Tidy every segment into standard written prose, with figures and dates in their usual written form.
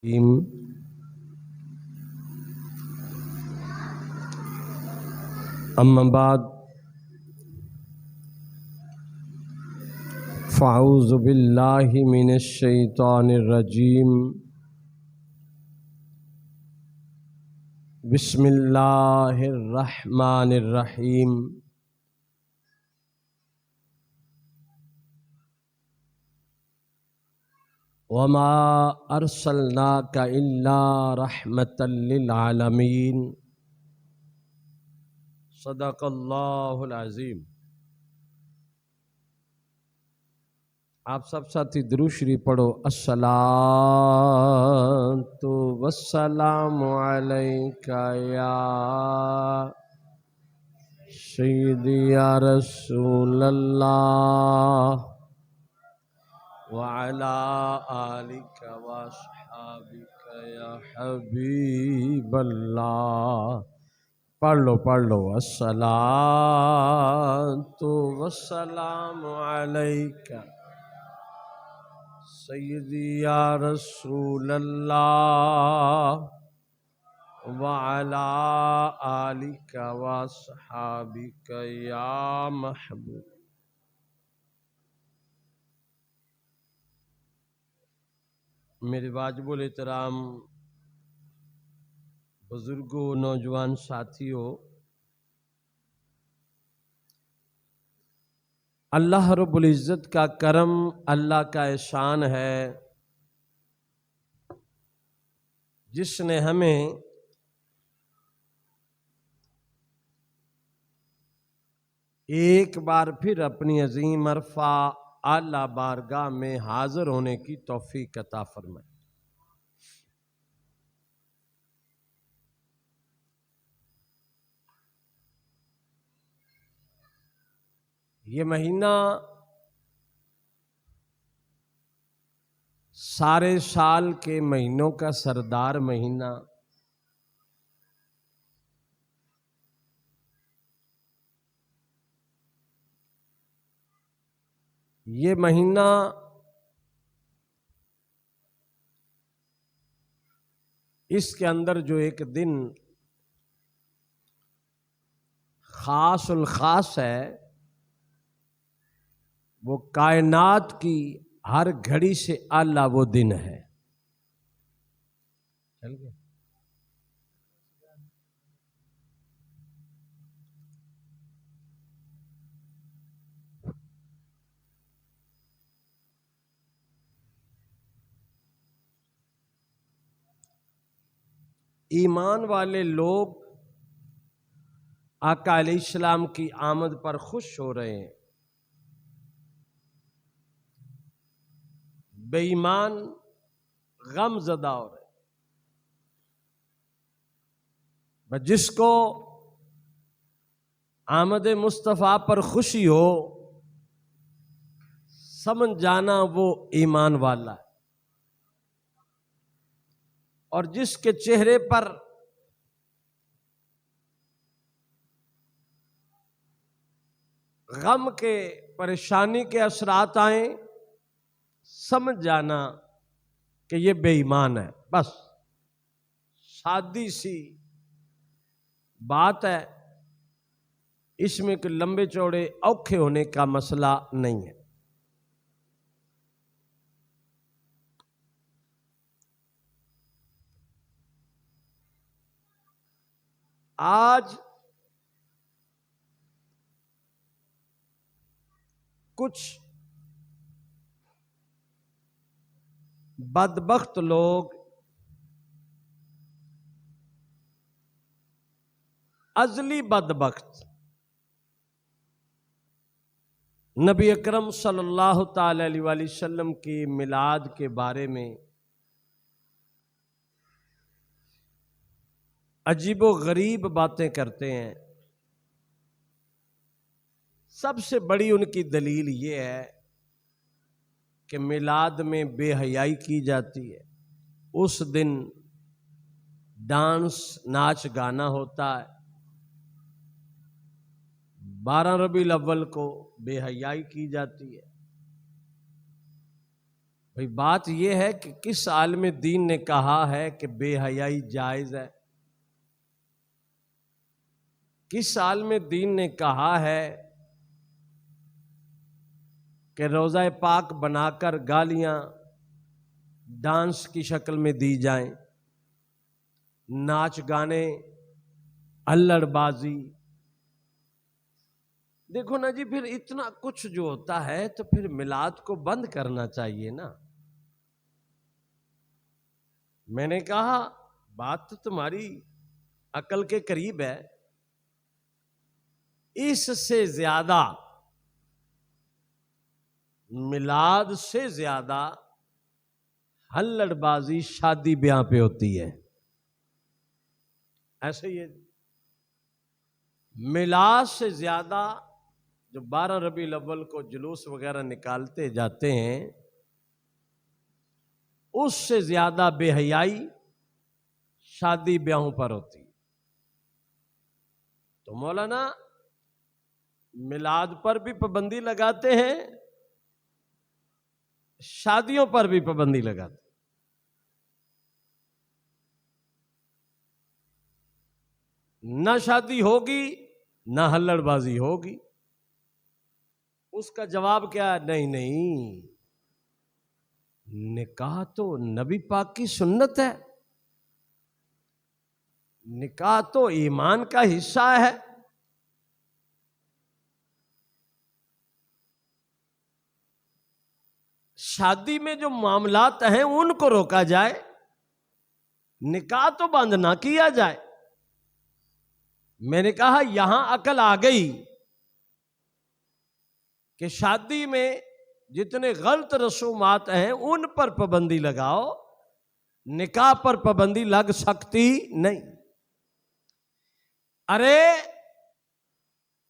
इम अम्मा बाद फ़अऊज़ु बिल्लाहि मिनश शैतानिर रजीम बिस्मिल्लाहिर रहमानिर रहीम वमा अर्सलनाका इल्ला रहमतल लिल आलमीन सदक़ल्लाहुल अज़ीम। आप सब साथी दुरूद शरीफ पढ़ो। अस्सलातु वस्सलामु अलैका या सय्यदी या रसूलल्लाह व अला आलिका व अस्हाबिका या हबीबल्लाह। पढ़ लो। अस्सलातु वस्सलामु अलैका सय्यदी या रसूलल्लाह व अला आलिका व अस्हाबिका या महबूब। मेरे वाजिबुल एहतराम बुजुर्गों, नौजवान साथियों, अल्लाह रब्बुल इज़्ज़त का करम, अल्लाह का एहसान है जिसने हमें एक बार फिर अपनी अजीम अरफा आला बारगाह में हाजिर होने की तौफीक अता फरमाई। ये महीना सारे साल के महीनों का सरदार महीना, ये महीना इसके अंदर जो एक दिन खास उल खास है, वो कायनात की हर घड़ी से आला वो दिन है। चल गया। ईमान वाले लोग आका अलैहिस्सलाम की आमद पर खुश हो रहे हैं। बेईमान गमज़दा हो रहे हैं। जिसको आमद मुस्तफ़ा पर खुशी हो, समझ जाना वो ईमान वाला है। और जिसके चेहरे पर गम के, परेशानी के असरात आए, समझ जाना कि ये बेईमान है। बस सादी सी बात है, इसमें कोई लंबे चौड़े औखे होने का मसला नहीं है। आज कुछ बदबख्त लोग अजली बदबख्त नबी अकरम सल्लल्लाहु ताला अलैहि वसल्लम की मिलाद के बारे में अजीबो गरीब बातें करते हैं। सबसे बड़ी उनकी दलील ये है कि मिलाद में बेहयाई की जाती है। उस दिन डांस, नाच गाना होता है। 12 रबीउल अव्वल को बेहयाई की जाती है। भाई बात यह है कि किस आलिम दीन ने कहा है कि बेहयाई जायज है? किस आलिम दीन ने कहा है कि रोज़ा पाक बनाकर गालियां डांस की शक्ल में दी जाएं, नाच गाने, अल्लड़बाजी? देखो ना जी, फिर इतना कुछ जो होता है तो फिर मिलाद को बंद करना चाहिए ना। मैंने कहा बात तो तुम्हारी अकल के करीब है। इससे ज्यादा, मिलाद से ज्यादा हल्लड़बाजी शादी ब्याह पे होती है। ऐसे ही मिलाद से ज्यादा जो 12 रबीउल अव्वल को जुलूस वगैरह निकालते जाते हैं, उससे ज्यादा बेहयाई शादी ब्याहों पर होती। तो मौलाना मिलाद पर भी पाबंदी लगाते हैं, शादियों पर भी पाबंदी लगाते। ना शादी होगी ना हल्लड़बाजी होगी। उसका जवाब क्या है? नहीं नहीं, निकाह तो नबी पाक की सुन्नत है, निकाह तो ईमान का हिस्सा है। शादी में जो मामलात हैं उनको रोका जाए, निकाह तो बंद ना किया जाए। मैंने कहा यहां अकल आ गई कि शादी में जितने गलत रसूमात हैं उन पर पाबंदी लगाओ, निकाह पर पाबंदी लग सकती नहीं। अरे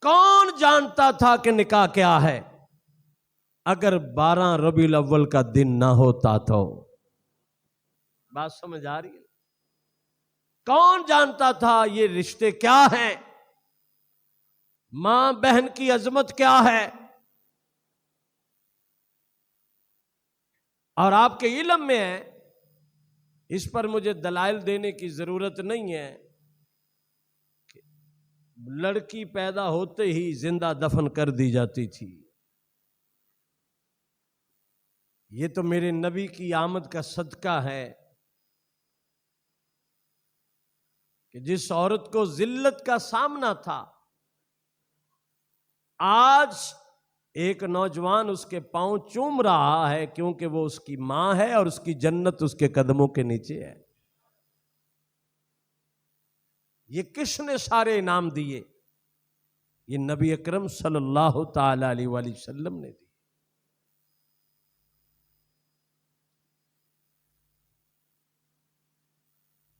कौन जानता था कि निकाह क्या है अगर 12 रबीउल अव्वल का दिन ना होता तो? बात समझ आ रही है? कौन जानता था ये रिश्ते क्या हैं, मां बहन की अजमत क्या है? और आपके इल्म में है, इस पर मुझे दलाइल देने की जरूरत नहीं है। लड़की पैदा होते ही जिंदा दफन कर दी जाती थी। ये तो मेरे नबी की आमद का सदका है कि जिस औरत को जिल्लत का सामना था, आज एक नौजवान उसके पांव चूम रहा है, क्योंकि वो उसकी मां है और उसकी जन्नत उसके कदमों के नीचे है। ये किसने सारे इनाम दिए? ये नबी अकरम सल्लल्लाहु ताला अलैहि वसल्लम ने दिए।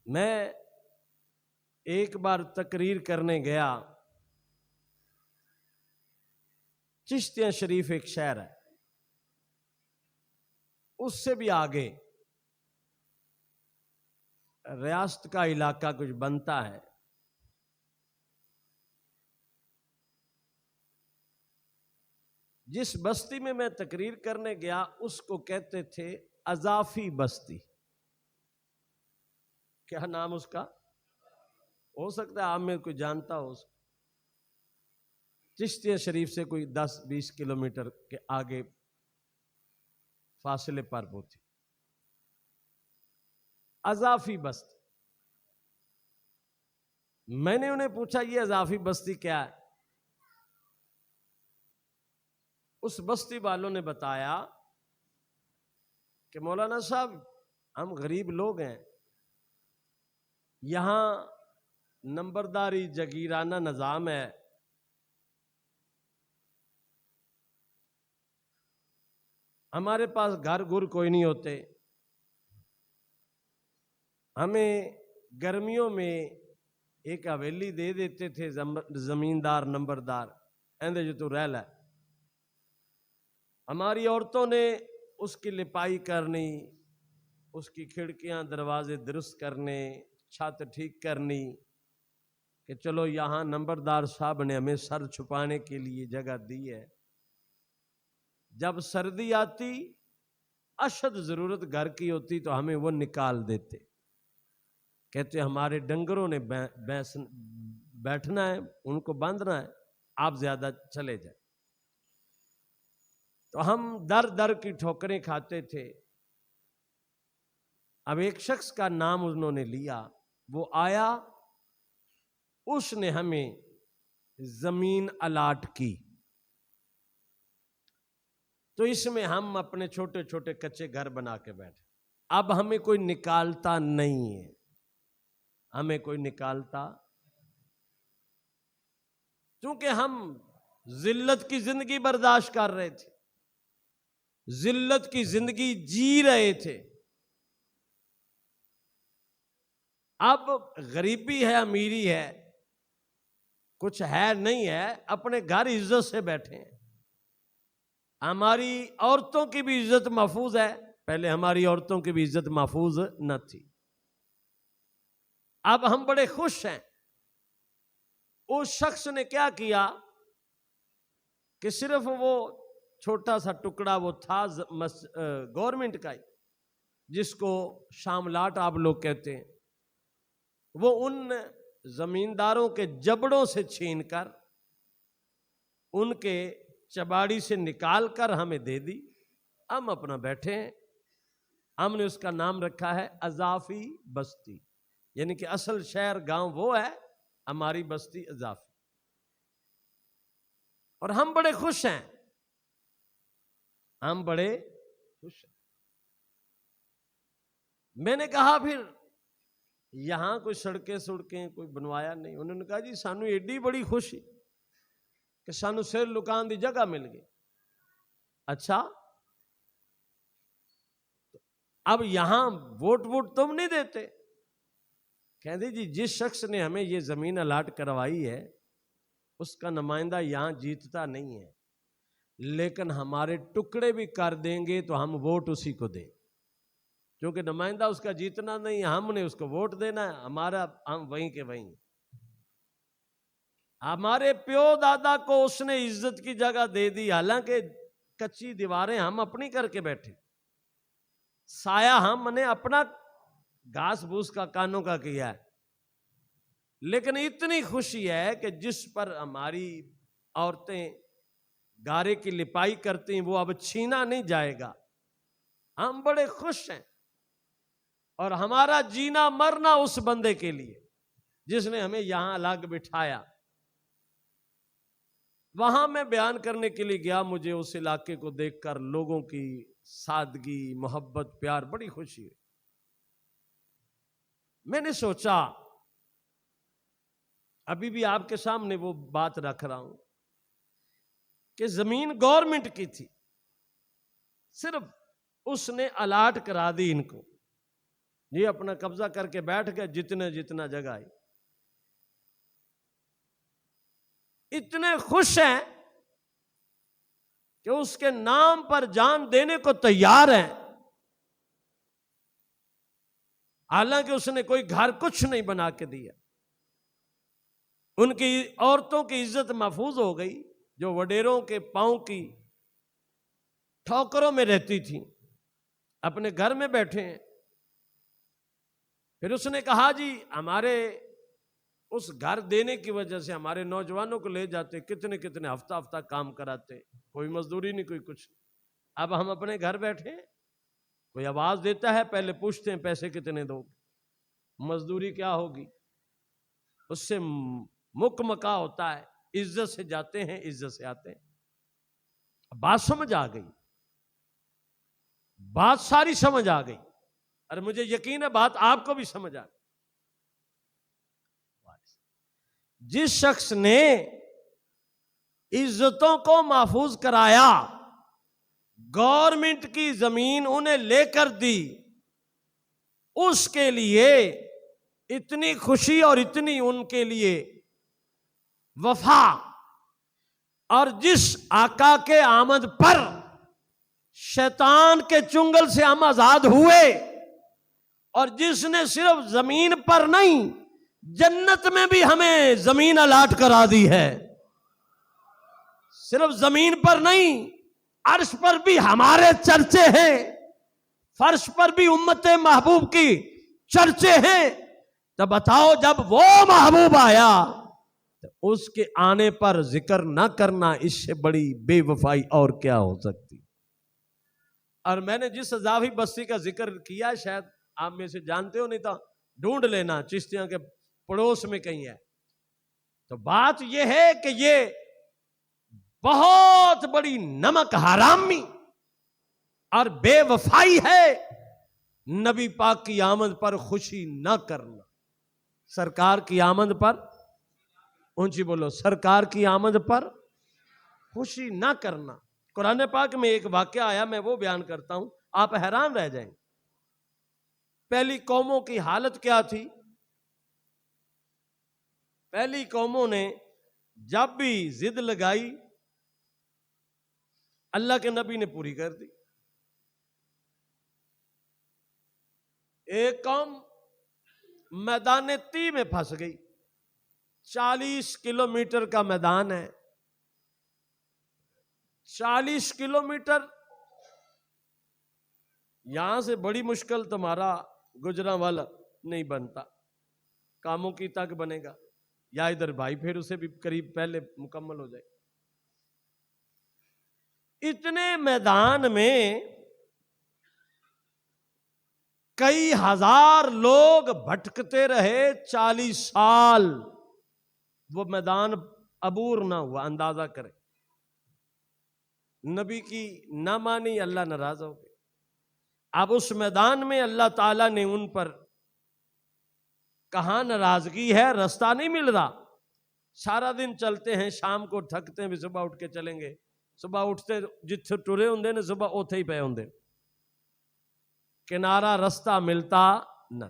मैं एक बार तकरीर करने गया, चिश्तिया शरीफ एक शहर है, उससे भी आगे रियासत का इलाका कुछ बनता है। जिस बस्ती में मैं तकरीर करने गया उसको कहते थे अजाफी बस्ती। क्या नाम उसका? हो सकता है आप में कोई जानता हो। चिश्तिया शरीफ से कोई 10-20 किलोमीटर के आगे फासले पर वो थी अजाफी बस्ती। मैंने उन्हें पूछा ये अजाफी बस्ती क्या है? उस बस्ती वालों ने बताया कि मौलाना साहब हम गरीब लोग हैं, यहां नंबरदारी जगीराना निजाम है, हमारे पास घर गुर कोई नहीं होते, हमें गर्मियों में एक हवेली दे देते थे जमींदार नंबरदार, एंदे जो तू रह ला। हमारी औरतों ने उसकी लिपाई करनी, उसकी खिड़कियां दरवाजे दुरुस्त करने, छत ठीक करनी, कि चलो यहां नंबरदार साहब ने हमें सर छुपाने के लिए जगह दी है। जब सर्दी आती अशद जरूरत घर की होती तो हमें वो निकाल देते। कहते हमारे डंगरों ने बैठना है, उनको बांधना है, आप ज्यादा चले जाए। तो हम दर दर की ठोकरें खाते थे। अब एक शख्स का नाम उन्होंने लिया, वो आया, उसने हमें जमीन अलाट की। तो इसमें हम अपने छोटे छोटे कच्चे घर बना के बैठे। अब हमें कोई निकालता नहीं है, हमें कोई निकालता, क्योंकि हम जिल्लत की जिंदगी बर्दाश्त कर रहे थे, जिल्लत की जिंदगी जी रहे थे। अब गरीबी है, अमीरी है, कुछ है नहीं है, अपने घर इज्जत से बैठे हैं। हमारी औरतों की भी इज्जत महफूज है, पहले हमारी औरतों की भी इज्जत महफूज न थी। अब हम बड़े खुश हैं। उस शख्स ने क्या किया कि सिर्फ वो छोटा सा टुकड़ा वो था गवर्नमेंट का ही, जिसको शामलाट आप लोग कहते हैं, वो उन जमींदारों के जबड़ों से छीनकर उनके चबाड़ी से निकाल कर हमें दे दी। हम अपना बैठे हैं। हमने उसका नाम रखा है अजाफी बस्ती, यानी कि असल शहर गांव वो है, हमारी बस्ती अजाफी। और हम बड़े खुश हैं, हम बड़े खुश हैं। मैंने कहा फिर यहां कोई सड़कें कोई बनवाया नहीं। उन्होंने कहा जी सानू एडी बड़ी खुशी कि सानू सिर लुकान की जगह मिल गई। अच्छा, अब यहां वोट तुम नहीं देते? कहते जी जिस शख्स ने हमें ये जमीन अलाट करवाई है उसका नुमाइंदा यहां जीतता नहीं है, लेकिन हमारे टुकड़े भी कर देंगे तो हम वोट उसी को दें, क्योंकि नुमाइंदा उसका जीतना नहीं है, हमने उसको वोट देना है। हमारा हम वहीं के वहीं। हमारे प्यो दादा को उसने इज्जत की जगह दे दी, हालांकि कच्ची दीवारें हम अपनी करके बैठे, साया हमने अपना घास भूस का कानों का किया है। लेकिन इतनी खुशी है कि जिस पर हमारी औरतें गारे की लिपाई करती हैं वो अब छीना नहीं जाएगा। हम बड़े खुश हैं और हमारा जीना मरना उस बंदे के लिए जिसने हमें यहां अलग बिठाया। वहां मैं बयान करने के लिए गया, मुझे उस इलाके को देखकर लोगों की सादगी, मोहब्बत, प्यार, बड़ी खुशी हुई। मैंने सोचा अभी भी आपके सामने वो बात रख रहा हूं कि जमीन गवर्नमेंट की थी, सिर्फ उसने अलाट करा दी इनको, ये अपना कब्जा करके बैठ गए, जितना जगह आई। इतने खुश हैं कि उसके नाम पर जान देने को तैयार हैं, हालांकि उसने कोई घर कुछ नहीं बना के दिया। उनकी औरतों की इज्जत महफूज हो गई, जो वडेरों के पांव की ठोकरों में रहती थी, अपने घर में बैठे हैं। फिर उसने कहा जी हमारे उस घर देने की वजह से हमारे नौजवानों को ले जाते, कितने कितने हफ्ता हफ्ता काम कराते, कोई मजदूरी नहीं, कोई कुछ। अब हम अपने घर बैठे, कोई आवाज देता है पहले पूछते हैं पैसे कितने दोगे, मजदूरी क्या होगी, उससे मुकमका होता है। इज्जत से जाते हैं, इज्जत से आते हैं। बात समझ आ गई, बात सारी समझ आ गई, और मुझे यकीन है बात आपको भी समझ आ गई। जिस शख्स ने इज्जतों को महफूज कराया, गवर्नमेंट की जमीन उन्हें लेकर दी, उसके लिए इतनी खुशी और इतनी उनके लिए वफा। और जिस आका के आमद पर शैतान के चुंगल से हम आजाद हुए, और जिसने सिर्फ जमीन पर नहीं जन्नत में भी हमें जमीन अलाट करा दी है, सिर्फ जमीन पर नहीं अर्श पर भी हमारे चर्चे हैं, फर्श पर भी उम्मत महबूब की चर्चे हैं, तो बताओ जब वो महबूब आया तो उसके आने पर जिक्र ना करना, इससे बड़ी बेवफाई और क्या हो सकती। और मैंने जिस अजाफी बस्ती का जिक्र किया, शायद आप में से जानते हो, नहीं तो ढूंढ लेना, चिश्तियों के पड़ोस में कहीं है। तो बात यह है कि ये बहुत बड़ी नमक हरामी और बेवफाई है नबी पाक की आमद पर खुशी ना करना। सरकार की आमद पर, ऊंची बोलो, सरकार की आमद पर खुशी ना करना। कुरान पाक में एक वाक्य आया, मैं वो बयान करता हूं, आप हैरान रह जाएंगे। पहली कौमों की हालत क्या थी? पहली कौमों ने जब भी जिद लगाई, अल्लाह के नबी ने पूरी कर दी। एक कौम मैदान ती में फंस गई। 40 किलोमीटर का मैदान है, 40 किलोमीटर। यहां से बड़ी मुश्किल तुम्हारा गुजरांवाला नहीं बनता, कामों की तक बनेगा, या इधर भाई फिर उसे भी करीब पहले मुकम्मल हो जाए। इतने मैदान में कई हजार लोग भटकते रहे 40 साल, वो मैदान अबूर ना हुआ। अंदाजा करें, नबी की ना मानी, अल्लाह नाराज हो गए। अब उस मैदान में अल्लाह ताला ने उन पर कहां नाराजगी है, रास्ता नहीं मिल रहा। सारा दिन चलते हैं, शाम को थकते हैं, भी सुबह उठ के चलेंगे। सुबह उठते जिथे टुरे होंगे ने, सुबह उथे ही पे होंगे, किनारा रास्ता मिलता न।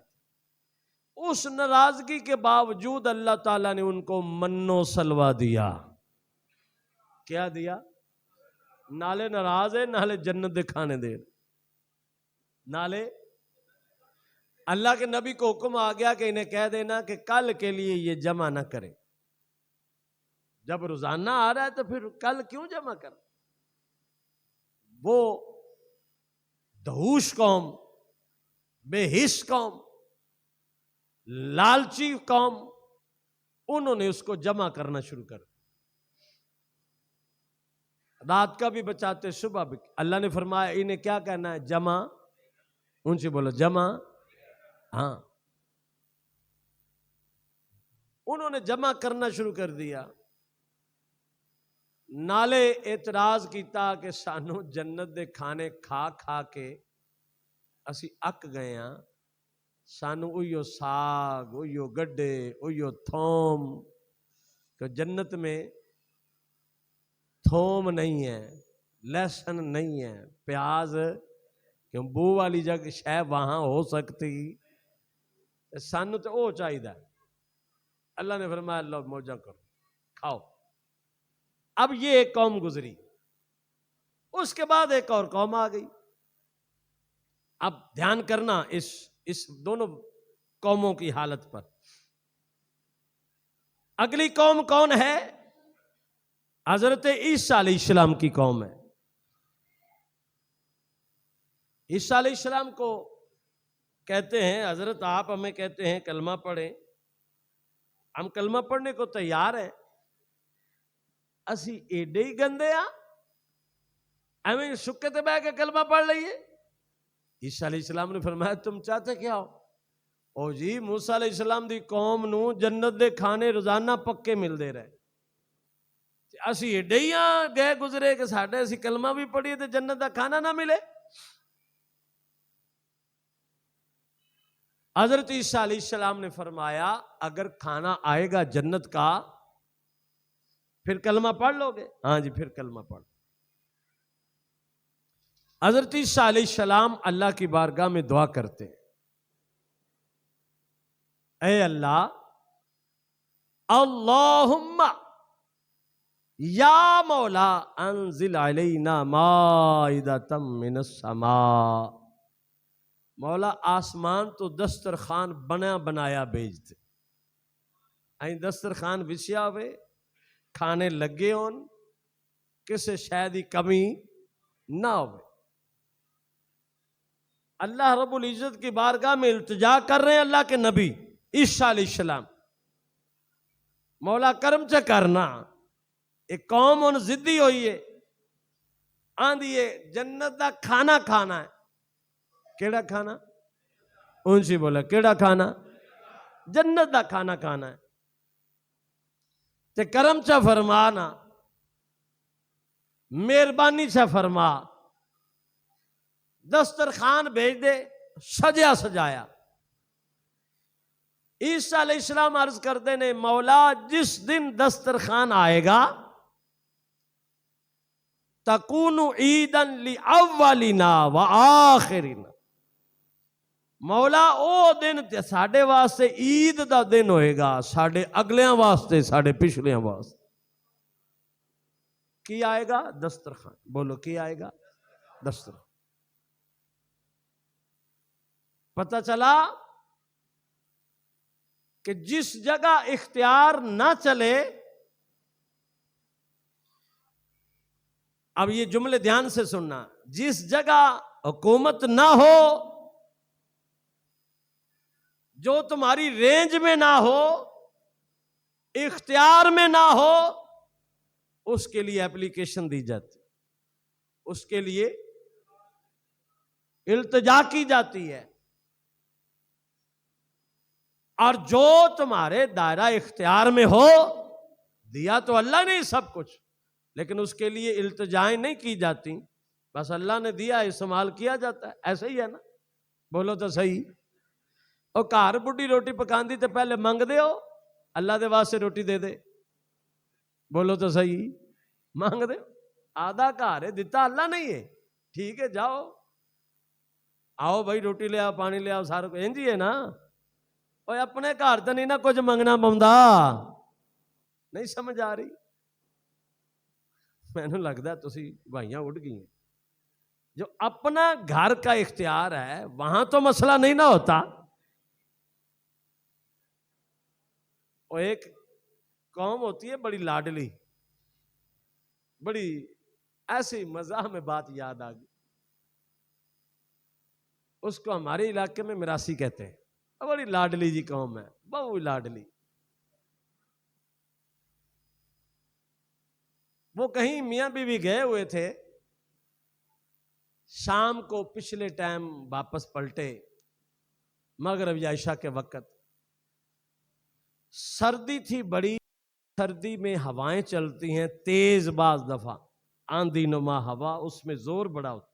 उस नाराजगी के बावजूद अल्लाह ताला ने उनको मन्नो सलवा दिया। क्या दिया? नाले नाराज है, नाले जन्नत दिखाने दे, नाले। अल्लाह के नबी को हुक्म आ गया कि इन्हें कह देना कि कल के लिए ये जमा ना करें। जब रोजाना आ रहा है तो फिर कल क्यों जमा कर? वो दहूश कौम, बेहिस कौम, लालची कौम, उन्होंने उसको जमा करना शुरू कर। रात का भी बचाते, सुबह भी। अल्लाह ने फरमाया इन्हें क्या कहना है? जमा। उनसे बोलो जमा। हाँ, उन्होंने जमा करना शुरू कर दिया। नाले एतराज किया कि सानू जन्नत दे खाने खा खा के असी अक गए हाँ, सानू उयो साग, उयो गड्ढे, उयो थोम। तो जन्नत में थोम नहीं है, लहसुन नहीं है, प्याज, क्यों बू वाली जगह शह वहां हो सकती, सानू तो वो चाहिए। अल्लाह ने फरमाया लो मौजा करो, खाओ। अब ये एक कौम गुजरी, उसके बाद एक और कौम आ गई। अब ध्यान करना इस दोनों कौमों की हालत पर। अगली कौम कौन है? हजरत ईसा अलैहिस्सलाम की कौम है। ईसा अलैहिस्सलाम को कहते हैं, हजरत आप हमें कहते हैं कलमा पढ़ें, हम कलमा पढ़ने को तैयार हैं। असी एडे ही गंदे आ, एवं सुक्के ते बह के कलमा पढ़ लीए। ईसा अलैहिस्सलाम ने फरमाया तुम चाहते क्या हो? ओ जी, मूसा अलैहिस्सलाम दी कौम नू जन्नत दे खाने रोजाना पक्के मिलते रहे, असी एडे ही गए गुजरे कि साडे असी कलमा भी पढ़िए तो जन्नत का खाना ना मिले। हजरत ईसा अलैहिस्सलाम ने फरमाया अगर खाना आएगा जन्नत का फिर कलमा पढ़ लोगे? हाँ जी, फिर कलमा पढ़। हजरत ईसा अलैहिस्सलाम अल्लाह की बारगाह में दुआ करते हैं, ऐ अल्लाह, अल्लाहुम्मा या मौला अंजिल अलैना माइदतम मिनस समा। मौला आसमान तो दस्तरखान बना बनाया भेज दे, आई दस्तरखान विछया हुए, खाने लगे होन, किसी शायद ही कमी ना हो। अल्लाह रब्बुल इज्जत की बारगाह में इल्तिजा कर रहे हैं अल्लाह के नबी ईसा अलैहिस्सलाम, मौला करम च करना। एक कौम हुन जिद्दी होई है, आंदी है जन्नत दा खाना खाना है। केड़ा खाना? उनसी बोला केड़ा खाना? जन्नत दा खाना खाना है। ते करम चा फरमाना, मेहरबानी चा फरमा, दस्तरखान भेज दे सजा सजाया। ईसा अलैहिस्सलाम अर्ज करते ने, मौला जिस दिन दस्तरखान आएगा तकूनु ईदन लि अव्वलिना व आखिरिना, मौला ओ दिन साडे वास्ते ईद दा दिन होएगा, साडे अगलियां वास्ते, साडे पिछलियां वास्ते। की आएगा? दस्तरखान। बोलो की आएगा? दस्तरखान। पता चला कि जिस जगह इख्तियार ना चले, अब ये जुमले ध्यान से सुनना, जिस जगह हुकूमत ना हो, जो तुम्हारी रेंज में ना हो, इख्तियार में ना हो, उसके लिए एप्लीकेशन दी जाती, उसके लिए इल्तिजा की जाती है। और जो तुम्हारे दायरा इख्तियार में हो, दिया तो अल्लाह ने सब कुछ, लेकिन उसके लिए इल्तिजाएं नहीं की जाती, बस अल्लाह ने दिया, इस्तेमाल किया जाता है। ऐसा ही है ना? बोलो तो सही। और घर बुढ़ी रोटी पकांदी तो पहले मंगदे हो, अल्लाह दे वास्ते रोटी दे दे। बोलो तो सही। मांगदे हो, आधा घर है, दिता अल्लाह नहीं है, ठीक है जाओ, आओ भाई रोटी ले आओ, पानी ले आओ, सारा कुछ इंज ही है ना। और अपने घर तो नहीं ना कुछ मंगना पौंदा। नहीं समझ आ रही? मैनू लगता तुसी भाइयां उड़ गई हैं। जो अपना घर का इख्तियार है वहां तो मसला नहीं ना होता। और एक कौम होती है बड़ी लाडली, बड़ी ऐसी मजाक में बात याद आ गई, उसको हमारे इलाके में मिरासी कहते हैं। बड़ी लाडली जी कौम है, बहुत लाडली। वो कहीं मियां बीवी गए हुए थे, शाम को पिछले टाइम वापस पलटे, मगरिब या इशा के वक्त। सर्दी थी बड़ी, सर्दी में हवाएं चलती हैं तेज, बाज दफा आंधी नुमा हवा, उसमें जोर बड़ा होता,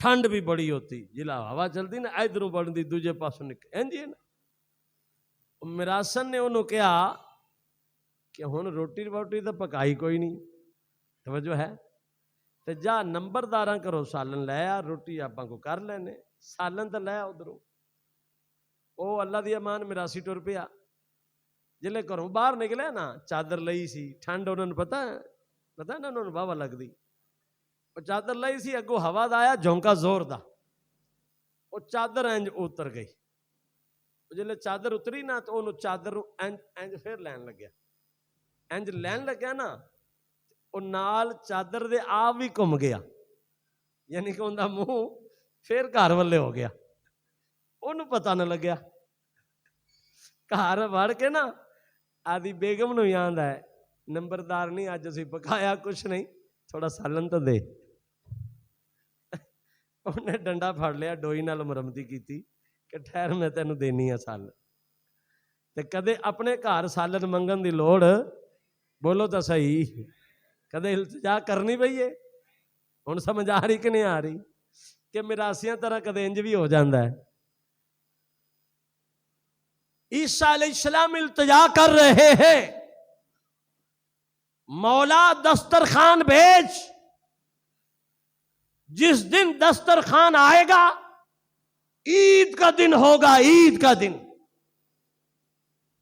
ठंड भी बड़ी होती, जिला हवा चलती ना इधरों बढ़ती दूजे पासों निकल इंज है ना। मिरासन ने उन्होंने कहा कि हुण रोटी वोटी तो पकाई कोई नहीं, तवज्जो है, तो जा नंबरदारा करो सालन लै आ, रोटी आपां को कर लेने, सालन तो लै उधरों। ओ अल्लाह दी अमान मिरासी टुर पिया। जिले घरों बाहर निकले ना, चादर लई सी, ठंड उन्होंने पता है ना, उन्होंने वाहवा लगती, चादर लाई सी, अगों हवा दा आया झोंका जोर दा, वो चादर इंज उतर गई। जिले चादर उतरी ना तो उन्होंने चादर इंज इंज फिर लैन लग्या, इंज लैन लग्या ना, वो नाल चादर दे आप भी घूम गया, यानी कि उनका मुंह फिर घर वाले हो गया, उन्होंने पता न लग्या। घर वड़ के ना आदि बेगम नूं याद है, नंबरदार नहीं अज असीं पकाया कुछ नहीं, थोड़ा सालन तो दे। उन्हें डंडा फड़ लिया, डोई नाल मुरम्मती की कि ठहर मैं तेन देनी है सालन। ते कदे अपने घर सालन मंगन की लोड़, बोलो तो सही, कदे इल्तिजा करनी पई है। हुण समझ आ रही कि नहीं आ रही कि मिरासियां तरह कदे इंज भी हो जाता है। ईसा अलैहिस्सलाम इल्तिजा कर रहे हैं, मौला दस्तरखान भेज। जिस दिन दस्तरखान आएगा ईद का दिन होगा, ईद का दिन।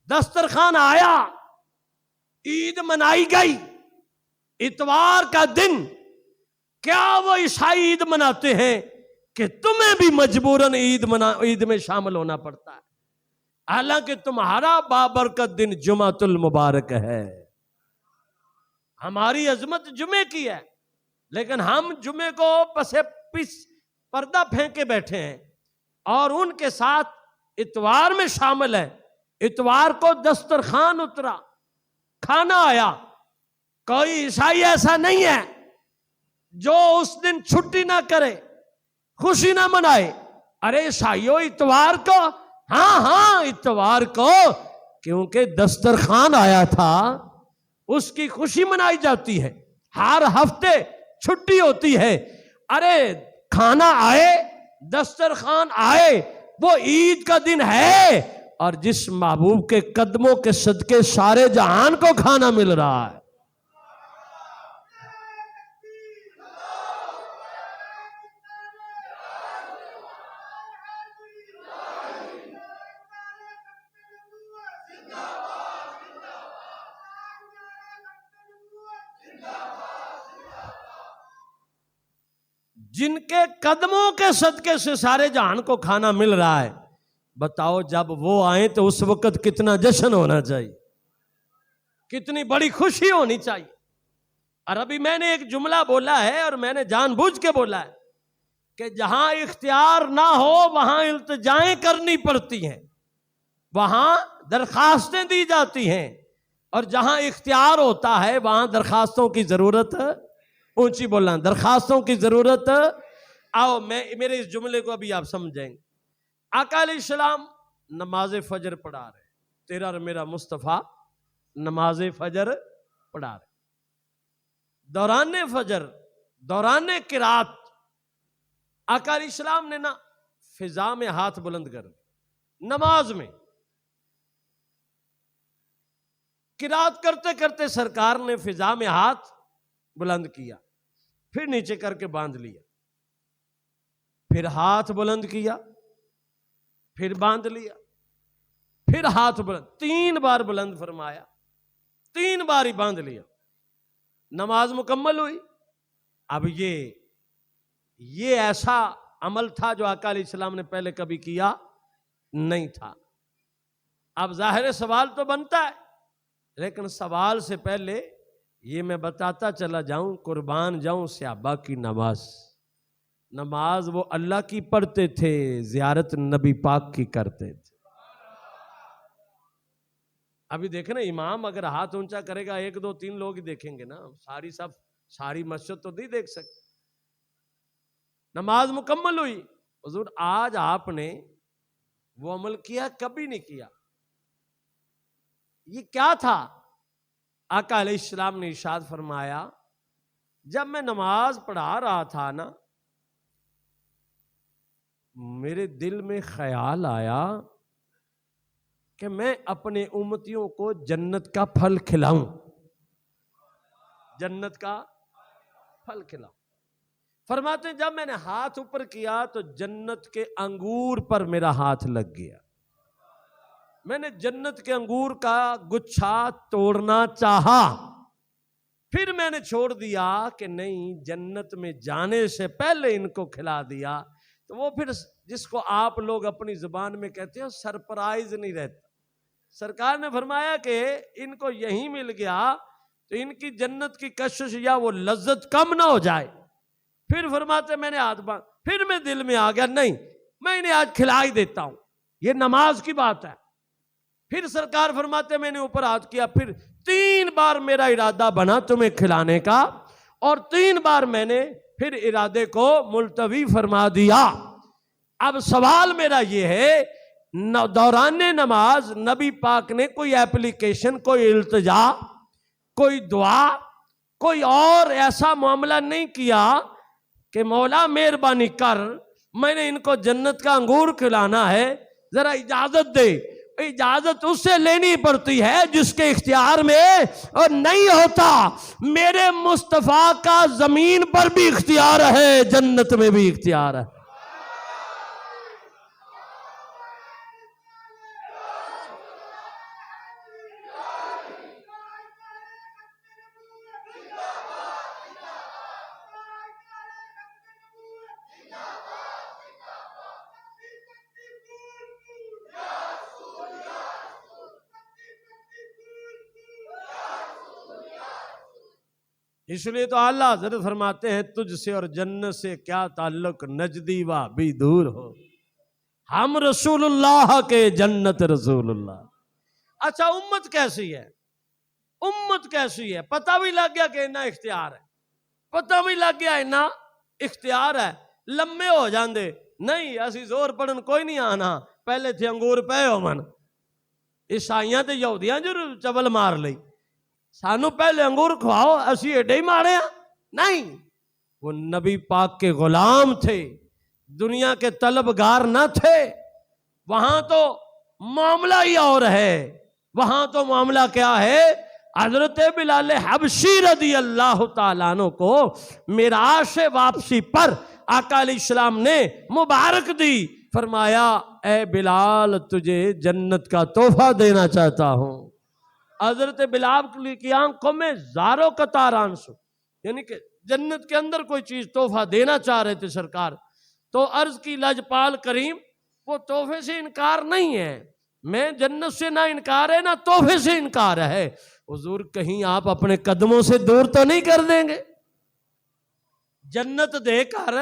दस्तरखान आया, ईद मनाई गई, इतवार का दिन। क्या वो ईसाई ईद मनाते हैं कि तुम्हें भी मजबूरन ईद में शामिल होना पड़ता है, हालांकि तुम्हारा बाबरकत दिन जुमातुल मुबारक है। हमारी अजमत जुमे की है, लेकिन हम जुमे को पर्दा फेंके बैठे हैं और उनके साथ इतवार में शामिल है। इतवार को दस्तरखान उतरा, खाना आया। कोई ईसाई ऐसा नहीं है जो उस दिन छुट्टी ना करे, खुशी ना मनाए। अरे ईसाइयों, इतवार को, हाँ हाँ इतवार को, क्योंकि दस्तरखान आया था, उसकी खुशी मनाई जाती है। हर हफ्ते छुट्टी होती है। अरे खाना आए, दस्तरखान आए, वो ईद का दिन है। और जिस महबूब के कदमों के सदके सारे जहान को खाना मिल रहा है, जिनके कदमों के सदके से सारे जहान को खाना मिल रहा है, बताओ जब वो आए तो उस वक्त कितना जश्न होना चाहिए, कितनी बड़ी खुशी होनी चाहिए। और अभी मैंने एक जुमला बोला है, और मैंने जानबूझ के बोला है कि जहां इख्तियार ना हो वहां इल्तिजाएं करनी पड़ती हैं, वहां दरखास्तें दी जाती हैं, और जहां इख्तियार होता है वहां दरखास्तों की जरूरत, ऊंची बोलना, दरखास्तों की जरूरत। आओ मेरे इस जुमले को अभी आप समझेंगे। आका अलैहिस्सलाम नमाज फजर पढ़ा रहे, तेरा और मेरा मुस्तफ़ा नमाज फजर पढ़ा रहे। दौरान फजर, दौरान किरात, आका अलैहिस्सलाम ने ना फिजा में हाथ बुलंद कर, नमाज में किरात करते करते सरकार ने फिजा में हाथ बुलंद किया, फिर नीचे करके बांध लिया, फिर हाथ बुलंद किया, फिर बांध लिया, फिर हाथ बुलंद, 3 बार बुलंद फरमाया, 3 बार ही बांध लिया। नमाज मुकम्मल हुई। अब ये ऐसा अमल था जो आका अलैहिस्सलाम ने पहले कभी किया नहीं था। अब जाहिर सवाल तो बनता है, लेकिन सवाल से पहले ये मैं बताता चला जाऊं, कुर्बान जाऊं सहाबा की नमाज वो अल्लाह की पढ़ते थे, जियारत नबी पाक की करते थे। अभी देखे ना, इमाम अगर हाथ ऊंचा करेगा 1 2 3 लोग ही देखेंगे ना, सारी मस्जिद तो नहीं देख सकते। नमाज मुकम्मल हुई। हुजूर आज आपने वो अमल किया, कभी नहीं किया, ये क्या था? आका अलैहिस्सलाम ने इरशाद फरमाया, जब मैं नमाज पढ़ा रहा था ना, मेरे दिल में ख्याल आया कि मैं अपने उम्मतियों को जन्नत का फल खिलाऊं, जन्नत का फल खिलाऊं। फरमाते जब मैंने हाथ ऊपर किया तो जन्नत के अंगूर पर मेरा हाथ लग गया। मैंने जन्नत के अंगूर का गुच्छा तोड़ना चाहा, फिर मैंने छोड़ दिया कि नहीं, जन्नत में जाने से पहले इनको खिला दिया तो वो फिर जिसको आप लोग अपनी जुबान में कहते हो सरप्राइज नहीं रहता। सरकार ने फरमाया कि इनको यही मिल गया तो इनकी जन्नत की कशिश या वो लज्जत कम ना हो जाए। फिर फरमाते मैंने हाथ बांध, फिर मैं दिल में आ गया नहीं, मैं इन्हें आज खिला ही देता हूं, ये नमाज की बात है। फिर सरकार फरमाते मैंने ऊपर हाथ किया, फिर 3 बार मेरा इरादा बना तुम्हें खिलाने का, और 3 बार मैंने फिर इरादे को मुलतवी फरमा दिया। अब सवाल मेरा यह है, दौरान नमाज नबी पाक ने कोई एप्लीकेशन, कोई इल्तिजा, कोई दुआ, कोई और ऐसा मामला नहीं किया कि मौला मेहरबानी कर, मैंने इनको जन्नत का अंगूर खिलाना है, जरा इजाजत दे। इजाजत उससे लेनी पड़ती है जिसके इख्तियार में और नहीं होता। मेरे मुस्तफा का जमीन पर भी इख्तियार है, जन्नत में भी इख्तियार है। इसलिए तो आला हजरत फरमाते हैं तुझसे और जन्नत से क्या ताल्लुक, नजदी वा भी दूर हो, हम रसूलुल्लाह के जन्नत रसूलुल्लाह। अच्छा उम्मत कैसी है, उम्मत कैसी है, पता भी लग गया कि इन्ना इख्तियार है, पता भी लग गया इन्ना इख्तियार है, लम्बे हो जाते नहीं असी जोर पड़न कोई नहीं आना, पहले थे अंगूर पे हो मन, ईसाइयां ते यहूदियां जो चबल मार ली, सानू पहले अंगूर खवाओ असी एडे ही मारे नहीं। वो नबी पाक के गुलाम थे, दुनिया के तलबगार न थे, वहां तो मामला ही और है, वहां तो मामला क्या है, हजरत बिलाल हबशी रदी अल्लाह तआला अन्हु को मिराज से वापसी पर आका अलैहिस्सलाम ने मुबारक दी, फरमाया ए बिलाल तुझे जन्नत का तोहफा देना चाहता हूं। हजरत बिलाल की आंखों में ज़ारो कतार आंसू, यानी कि जन्नत के अंदर कोई चीज तोहफा देना चाह रहे थे सरकार, तो अर्ज की लजपाल करीम वो तोहफे से इनकार नहीं है, मैं जन्नत से ना इनकार है ना तोहफे से इनकार है, हुजूर कहीं आप अपने कदमों से दूर तो नहीं कर देंगे, जन्नत देकर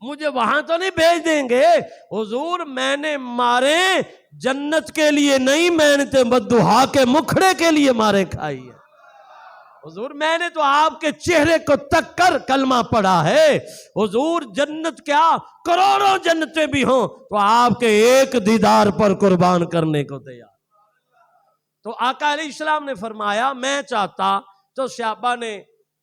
मुझे वहां तो नहीं भेज देंगे। हुजूर मैंने मारे जन्नत के लिए नहीं, मैंने तो बद्दुहा के मुखड़े के लिए मारे खाई है। हुजूर मैंने तो आपके चेहरे को तक कर कलमा पढ़ा है। हुजूर जन्नत क्या करोड़ों जन्नतें भी हों तो आपके एक दीदार पर कुर्बान करने को तैयार। तो आका अलैहिस्सलाम ने फरमाया मैं चाहता, तो सहाबा ने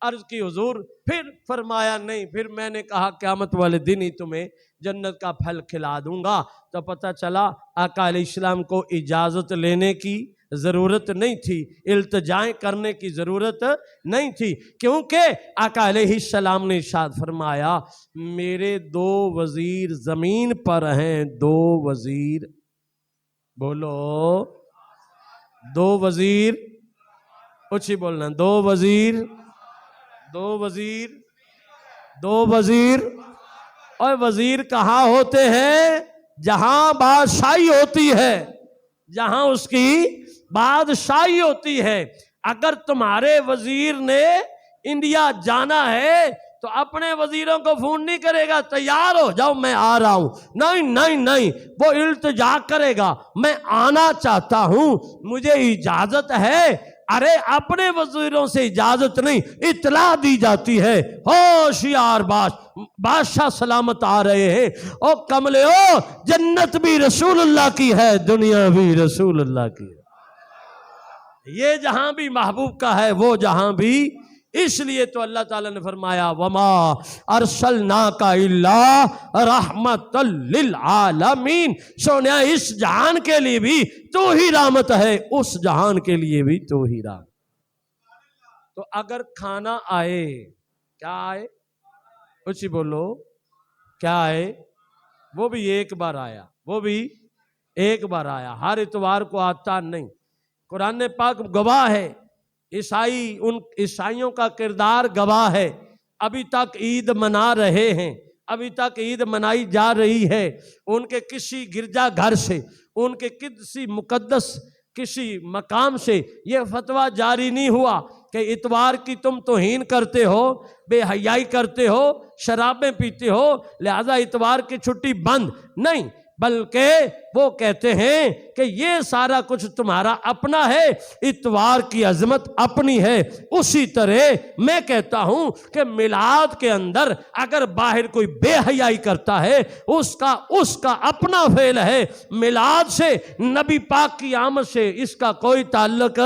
अर्ज की हुजूर, फिर फरमाया नहीं, फिर मैंने कहा क़यामत वाले दिन ही तुम्हें जन्नत का फल खिला दूंगा। तो पता चला आका अलैहिस्सलाम को इजाजत लेने की जरूरत नहीं थी, इल्तिजाएं करने की जरूरत नहीं थी, क्योंकि आका अलैहिस्सलाम ने इरशाद फरमाया मेरे दो वजीर जमीन पर हैं, दो वजीर, बोलो दो वजीर, कुछ ही बोलना, दो वजीर, दो वजीर, दो वजीर। और वजीर कहाँ होते हैं, जहां बादशाही होती है, जहां उसकी बादशाही होती है। अगर तुम्हारे वजीर ने इंडिया जाना है तो अपने वजीरों को फोन नहीं करेगा तैयार हो जाओ मैं आ रहा हूं, नहीं नहीं नहीं, वो इल्तिजा करेगा मैं आना चाहता हूं, मुझे इजाजत है। अरे अपने वजीरों से इजाजत नहीं, इतला दी जाती है, होशियार बादशाह सलामत आ रहे हैं, ओ कमले ओ जन्नत भी रसूलुल्लाह की है, दुनिया भी रसूलुल्लाह की है, ये जहां भी महबूब का है वो जहां भी। इसलिए तो अल्लाह ताला ने फरमाया वमा अरसलना का इल्ला रहमतल लिल आलमीन, सोनिया इस जहान के लिए भी तू ही रहमत है, उस जहान के लिए भी तू ही रहमत। तो अगर खाना आए, क्या आए, कुछ ही बोलो, क्या आए, वो भी एक बार आया, वो भी एक बार आया, हर इतवार को आता नहीं। कुरान पाक गवाह है, ईसाई उन ईसाइयों का किरदार गवाह है, अभी तक ईद मना रहे हैं, अभी तक ईद मनाई जा रही है, उनके किसी गिरजा घर से, उनके किसी मुकद्दस किसी मकाम से यह फतवा जारी नहीं हुआ कि इतवार की तुम तौहीन करते हो, बेहयाई करते हो, शराबें पीते हो, लिहाजा इतवार की छुट्टी बंद, नहीं, बल्कि वो कहते हैं कि ये सारा कुछ तुम्हारा अपना है, इतवार की अजमत अपनी है। उसी तरह मैं कहता हूं कि मिलाद के अंदर अगर बाहर कोई बेहयाई करता है उसका अपना फेल है, मिलाद से नबी पाक की आमद से इसका कोई ताल्लुक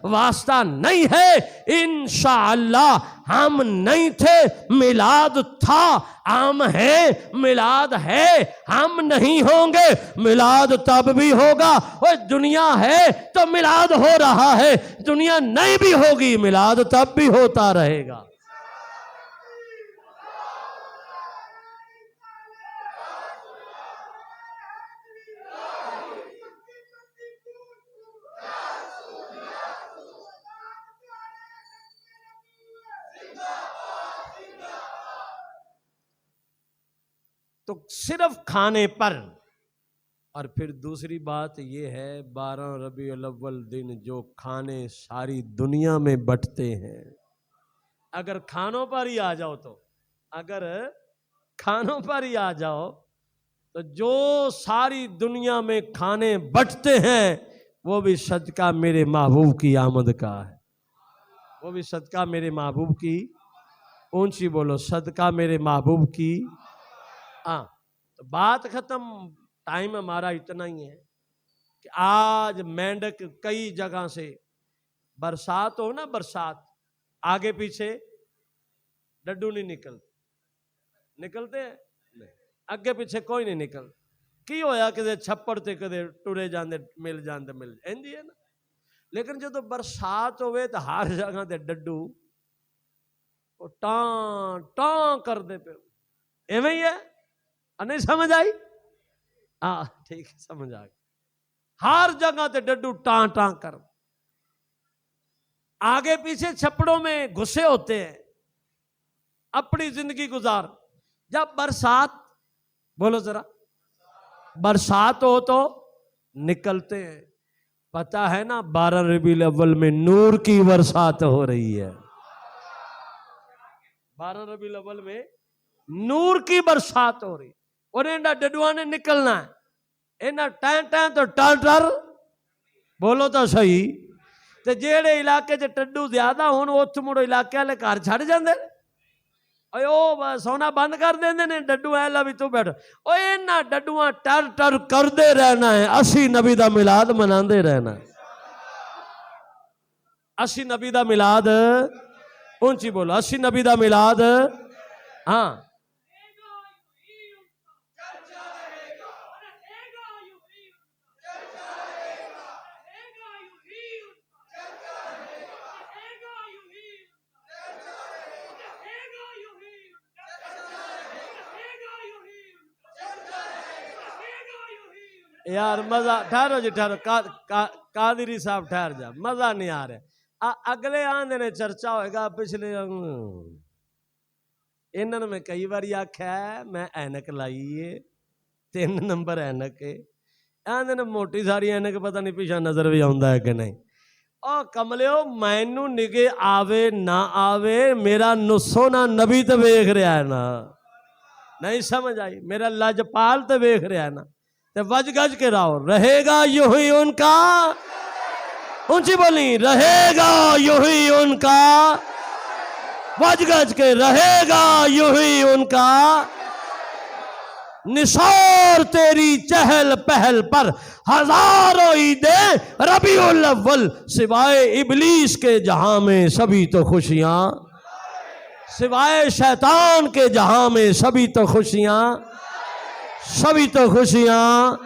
वास्ता नहीं है। इंशाअल्लाह हम नहीं थे, मिलाद था, हम है, मिलाद है, हम नहीं होंगे, मिलाद तब भी होगा। और दुनिया है तो मिलाद हो रहा है, दुनिया नहीं भी होगी मिलाद तब भी होता रहेगा। तो सिर्फ खाने पर। और फिर दूसरी बात यह है 12 रबीउल अव्वल दिन जो खाने सारी दुनिया में बंटते हैं, अगर खानों पर ही आ जाओ तो, अगर खानों पर ही आ जाओ तो जो सारी दुनिया में खाने बंटते हैं वो भी सदका मेरे महबूब की आमद का है, वो भी सदका मेरे महबूब की, ऊंची बोलो, सदका मेरे महबूब की। हाँ, तो बात खत्म। टाइम हमारा इतना ही है कि आज मेंढक कई जगह से, बरसात हो ना, बरसात, आगे पीछे डड्डू नहीं निकलते हैं नहीं, अगे पीछे कोई नहीं निकल की होया कि छप्पड़ ते कदे टुरे जाते मिल इंज है ना। लेकिन जो बरसात होवे तो हर जगह ते डड्डू वो टां टां कर दे पे, एवं ही है। नहीं समझ आई? हाँ ठीक है, समझ आ गई। हर जगह ते डड्डू टां टां कर, आगे पीछे छप्पड़ों में घुसे होते हैं, अपनी जिंदगी गुजार। जब बरसात, बोलो जरा, बरसात हो तो निकलते हैं। पता है ना 12 रबीउल अव्वल में नूर की बरसात हो रही है, 12 रबीउल अव्वल में नूर की बरसात हो रही, और इन्हें डडुआ ने निकलना है, इन्हें टैं टैं तो टर टर, बोलो तो सही। ते जेड़े इलाके च टड्डू ज्यादा होन उत्थे मुड़ो इलाके वाले घर छड़ जांदे, ओ सोना बंद कर देंदे ने, डड्डू ऐ ला भी तू बैठ, ओ इन्हां डड्डुआं टर टर करदे रहना है, असी नबी दा मिलाद मनांदे रहना है, असी नबी दा मिलाद, ऊंची बोलो, असी नबी दा मिलाद। हाँ यार मजा, ठहरो जी ठहरो, कादिरी साहब ठहर जा, मजा नहीं आ रहा। अगले आंदे ने चर्चा होएगा, पिछले इन्होंने मैं कई बार आख्या है, मैं ऐनक लाई है, 3 नंबर ऐनक है, आंदे ने मोटी सारी ऐनक, पता नहीं पिछा नजर भी आता है कि नहीं। ओ कमलियो, मैनू निगे आवे ना आवे, मेरा नुस्सो ना नबी तो वेख रहा है ना, नहीं समझ आई? मेरा लजपाल तो वेख रहा है ना, तो वज गज के रहो, रहेगा यूं ही उनका, ऊंची बोली, रहेगा यूं ही उनका, वज गज के रहेगा यूं ही उनका, निसार तेरी चहल पहल पर हजारों ईदें रबीउल अव्वल, सिवाय इबलीस के जहां में सभी तो खुशियां, सिवाय शैतान के जहां में सभी तो खुशियां, सभी तो खुशियां।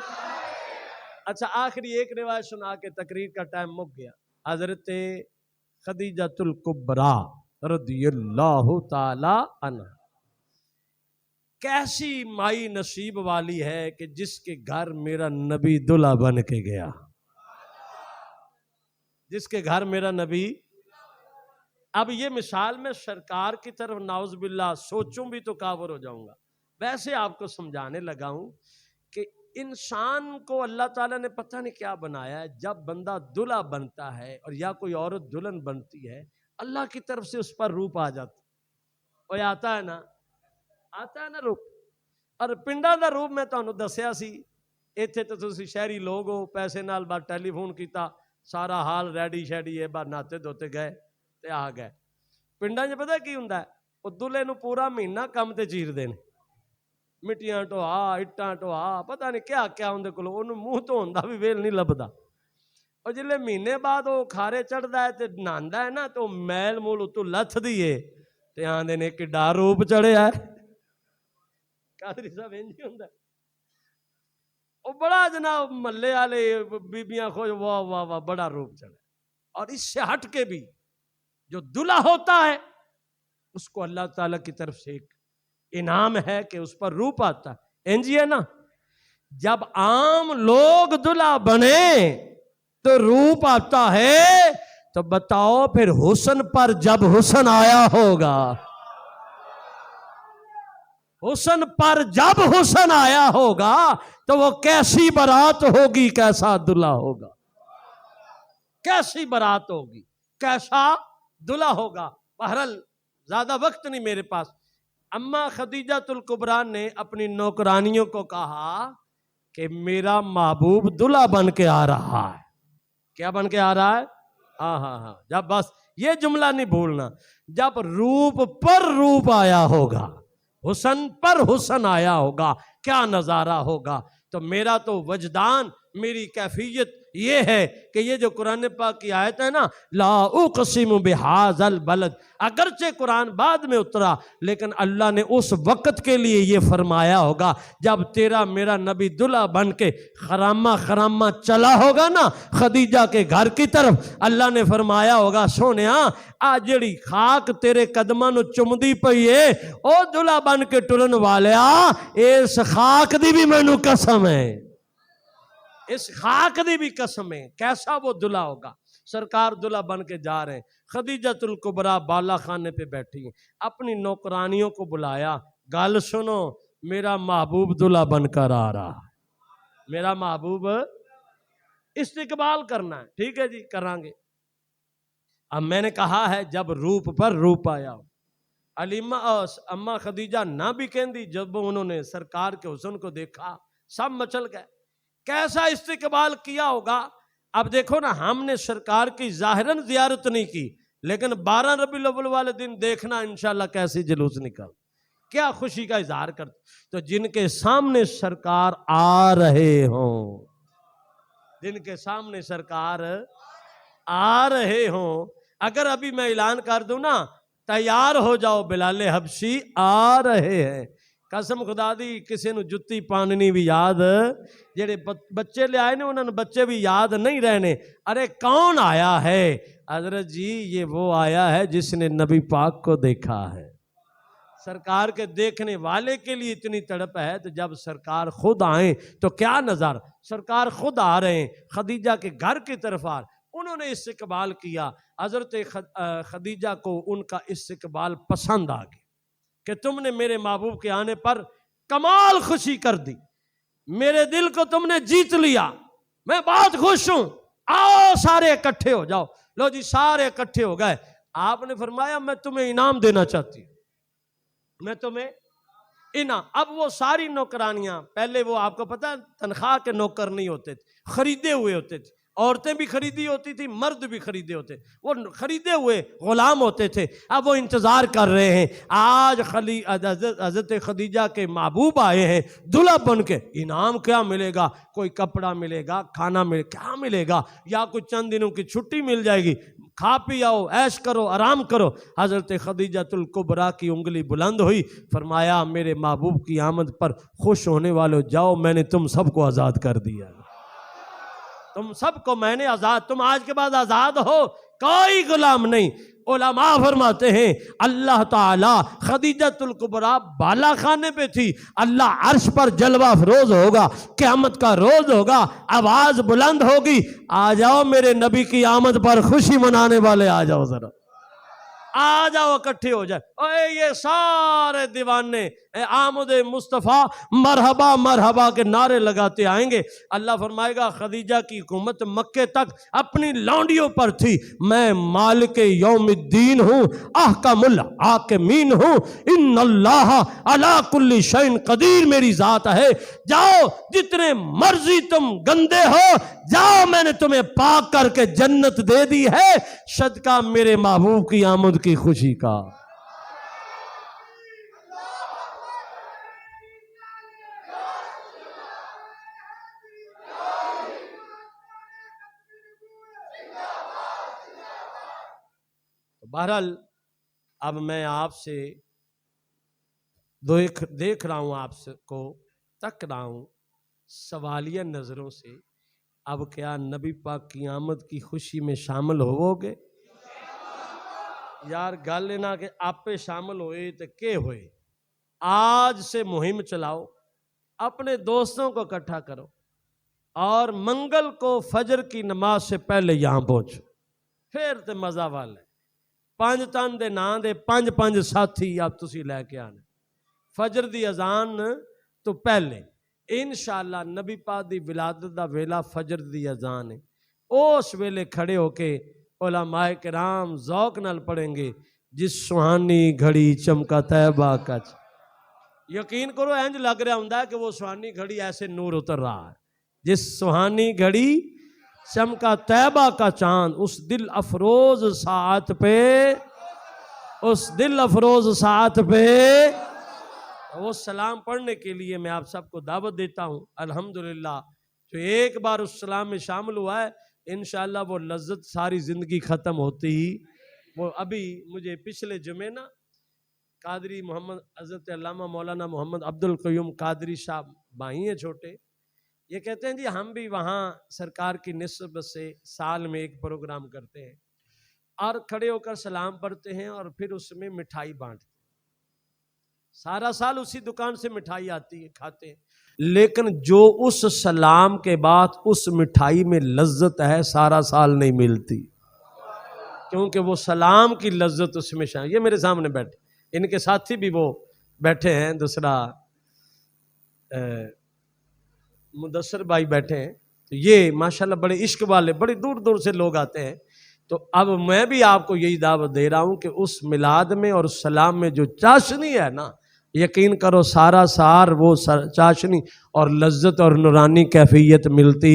अच्छा, आखिरी एक रिवायत सुना के तकरीर का टाइम मुक गया। हजरत खदीजतुल कुबरा रदियल्लाहु ताला अन्हा, कैसी माई नसीब वाली है कि जिसके घर मेरा नबी दुल्हा बन के गया, जिसके घर मेरा नबी। अब ये मिसाल में सरकार की तरफ नाउज बिल्ला सोचूं भी तो कावर हो जाऊंगा। वैसे आपको समझाने लगा हूं कि इंसान को अल्लाह ताला ने पता नहीं क्या बनाया है, जब बंदा दुल्हा बनता है और या कोई औरत दुल्हन बनती है, अल्लाह की तरफ से उस पर रूप आ जाता, और आता है ना रूप। और पिंडा दा रूप मैं तुहानू दसिया सी, इत्थे तो तुसी शहरी लोग हो, पैसे नाल बार टेलीफोन किया, सारा हाल रैडी शैडी है, बार नहाते धोते गए ते आ गए। पिंडा च पता की हुंदा है, वो दुल्हे नू पूरा महीना कम ते चीरदे ने, मिट्टियां ढोआ, इट्टां ढोआ, पता नहीं क्या क्या उनके कोल, उन्होंने मुंह धोन दा भी वेल नहीं लभदा। और जिले महीने बाद वो खारे चढ़दा है ते नहांदा है ना, तो मैल मूल उतों लथदी है, ते आंदे ने किड्डा रूप चढ़िया है। कादरी साहब इंज ही हुंदा, वो बड़ा जनाब महल्ले वाले बीबियां खोज, वाह वाह वाह बड़ा रूप चढ़े। और इससे हट के भी जो दूल्हा होता है उसको अल्लाह ताला की तरफ से एक इनाम है कि उस पर रूप आता है। इंज है ना, जब आम लोग दूल्हा बने तो रूप आता है, तो बताओ फिर हुस्न पर जब हुस्न आया होगा, हुस्न पर जब हुस्न आया होगा, तो वो कैसी बारात होगी, कैसा दूल्हा होगा, कैसी बारात होगी, कैसा दूल्हा होगा। बहरल ज्यादा वक्त नहीं मेरे पास। अम्मा खदीजातुल कुबरा ने अपनी नौकरानियों को कहा कि मेरा महबूब दूल्हा बन के आ रहा है। क्या बन के आ रहा है? हाँ हाँ हाँ। जब बस ये जुमला नहीं भूलना, जब रूप पर रूप आया होगा, हुसन पर हुसन आया होगा, क्या नजारा होगा। तो मेरा तो वजदान, मेरी कैफियत ये है कि ये जो कुरान पाक की आयत है ना, ला उक़सिमु बिहाज़ल बलद, अगरचे कुरान बाद में उतरा, लेकिन अल्लाह ने उस वक्त के लिए ये फरमाया होगा जब तेरा मेरा नबी दुल्हा बन के खरामा खरामा चला होगा ना खदीजा के घर की तरफ। अल्लाह ने फरमाया होगा, सोनिया आ जड़ी खाक तेरे कदमां नूं चुमदी पई है, ओ दुल्हा बन के टुरन वालिया, इस खाक दी भी मैनू कसम है, इस खाक दी भी कसम है। कैसा वो दुल्हा होगा। सरकार दुल्हा बन के जा रहे हैं, खदीजातुल कुबरा बाला खाने पे बैठी हैं, अपनी नौकरानियों को बुलाया, गल सुनो, मेरा महबूब दुल्हा बनकर आ रहा है, मेरा महबूब, इस्तिकबाल करना है। ठीक है जी, करांगे। अब मैंने कहा है जब रूप पर रूप आया। अलीमा अम्मा खदीजा ना भी कहती, जब उन्होंने सरकार के हुस्न को देखा सब मचल गए। कैसा इस्तिकबाल किया होगा। अब देखो ना, हमने सरकार की जाहिरन जियारत नहीं की, लेकिन 12 रबीउल अव्वल वाले दिन देखना इंशाल्लाह कैसे जुलूस निकल, क्या खुशी का इजहार करते। तो जिनके सामने सरकार आ रहे हो, जिनके सामने सरकार आ रहे हो, अगर अभी मैं ऐलान कर दूं ना, तैयार हो जाओ, बिलाले हबशी आ रहे हैं। कसम खुदा दी, किसी ਨੂੰ जुत्ती पाननी भी याद, जेड़े बच्चे ले आए ने उन्होंने बच्चे भी याद नहीं रहने। अरे कौन आया है? हजरत जी ये वो आया है जिसने नबी पाक को देखा है। सरकार के देखने वाले के लिए इतनी तड़प है, तो जब सरकार खुद आए तो क्या नज़ारा। सरकार खुद आ रहे हैं, खदीजा के घर की तरफ आ रहे, उन्होंने इस्तिकबाल किया। हजरत खदीजा को उनका इस्तिकबाल पसंद आ गया कि तुमने मेरे महबूब के आने पर कमाल खुशी कर दी, मेरे दिल को तुमने जीत लिया, मैं बहुत खुश हूं, आओ सारे इकट्ठे हो जाओ। लो जी, सारे इकट्ठे हो गए। आपने फरमाया मैं तुम्हें इनाम देना चाहती हूं, मैं तुम्हें इनाम। अब वो सारी नौकरानियां, पहले वो आपको पता है तनख्वाह के नौकर नहीं होते थे, खरीदे हुए होते थे, औरतें भी खरीदी होती थी, मर्द भी खरीदे होते, वो खरीदे हुए गुलाम होते थे। अब वो इंतजार कर रहे हैं, आज हजरत खदीजा के महबूब आए हैं दुल्हा बन के, इनाम क्या मिलेगा? कोई कपड़ा मिलेगा, खाना मिले, क्या मिलेगा, या कुछ चंद दिनों की छुट्टी मिल जाएगी, खा पी आओ, ऐश करो, आराम करो। हजरत खदीजातुल कुबरा की उंगली बुलंद हुई, फरमाया मेरे महबूब की आमद पर खुश होने वालों जाओ, मैंने तुम सबको आजाद कर दिया, तुम सबको मैंने आजाद, तुम आज के बाद आजाद हो, कोई गुलाम नहीं। उलमा फरमाते हैं अल्लाह ताला खदीजातुल कुबरा बाला खाने पे थी, अल्लाह अर्श पर जलवा फरोज होगा, क़यामत का रोज होगा, आवाज बुलंद होगी, आ जाओ मेरे नबी की आमद पर खुशी मनाने वाले, आ जाओ जरा, आ जाओ इकट्ठे हो जाए। ओए ये सारे दीवाने आमदे मुस्तफ़ा मरहबा मरहबा के नारे लगाते आएंगे। अल्लाह फरमाएगा खदीजा की हुकूमत मक्के तक अपनी लौंडियों पर थी, मैं मालिक यौमिद्दीन हूँ, अहकमुल हाकिमीन हूँ, इन्नल्लाह अला कुल्ली शैइन कदीर मेरी जात है। जाओ जितने मर्जी तुम गंदे हो, जाओ मैंने तुम्हें पाक करके जन्नत दे दी है, सदका मेरे महबूब की आमद की खुशी का। बहरहाल अब मैं आपसे देख रहा हूं, आपको तक रहा हूं सवालिया नजरों से। अब क्या नबी पाक की आमद की खुशी में शामिल होवोगे? यार गल ना कि आपे शामिल होए तो के होए। आज से मुहिम चलाओ, अपने दोस्तों को इकट्ठा करो और मंगल को फजर की नमाज से पहले यहां पहुंचो, फिर तो मजा वाला है। 5 तन दे नां दे 5 साथी आप तुसी लैके आने, फजर दी अजान तो पहले इंशाअल्लाह नबी पाक दी विलादत दा वेला फजर दी अजान है, उस वेले खड़े होके उलमाए किराम ज़ौक नाल पढ़ेंगे, जिस सुहानी घड़ी चमका तैबा का। यकीन करो इंज लग रहा होंदा है कि वो सुहानी घड़ी ऐसे नूर उतर रहा है। जिस सुहानी घड़ी चमका तैबा का चांद, उस दिल अफरोज साथ पे, उस दिल अफरोज साथ पे वो सलाम पढ़ने के लिए मैं आप सबको दावत देता हूँ। अल्हम्दुलिल्लाह जो एक बार उस सलाम में शामिल हुआ है, इंशाअल्लाह वो लज्जत सारी जिंदगी खत्म होती ही। वो अभी मुझे पिछले जुमे ना कादरी मोहम्मद हज़रत अल्लामा मौलाना मोहम्मद अब्दुल क़य्यूम कादरी साहब भाई हैं छोटे, ये कहते हैं जी हम भी वहाँ सरकार की निस्बत से साल में एक प्रोग्राम करते हैं और खड़े होकर सलाम पढ़ते हैं और फिर उसमें मिठाई बांटते हैं। सारा साल उसी दुकान से मिठाई आती है, खाते हैं, लेकिन जो उस सलाम के बाद उस मिठाई में लज्जत है सारा साल नहीं मिलती, क्योंकि वो सलाम की लज्जत उसमें शामिल। ये मेरे सामने बैठे, इनके साथी भी वो बैठे हैं, दूसरा मुदस्सर भाई बैठे हैं, तो ये माशाल्लाह बड़े इश्क वाले, बड़ी दूर दूर से लोग आते हैं। तो अब मैं भी आपको यही दावत दे रहा हूं कि उस मिलाद में और सलाम में जो चाशनी है ना, यकीन करो सारा सार वो चाशनी और लज्जत और नूरानी कैफियत मिलती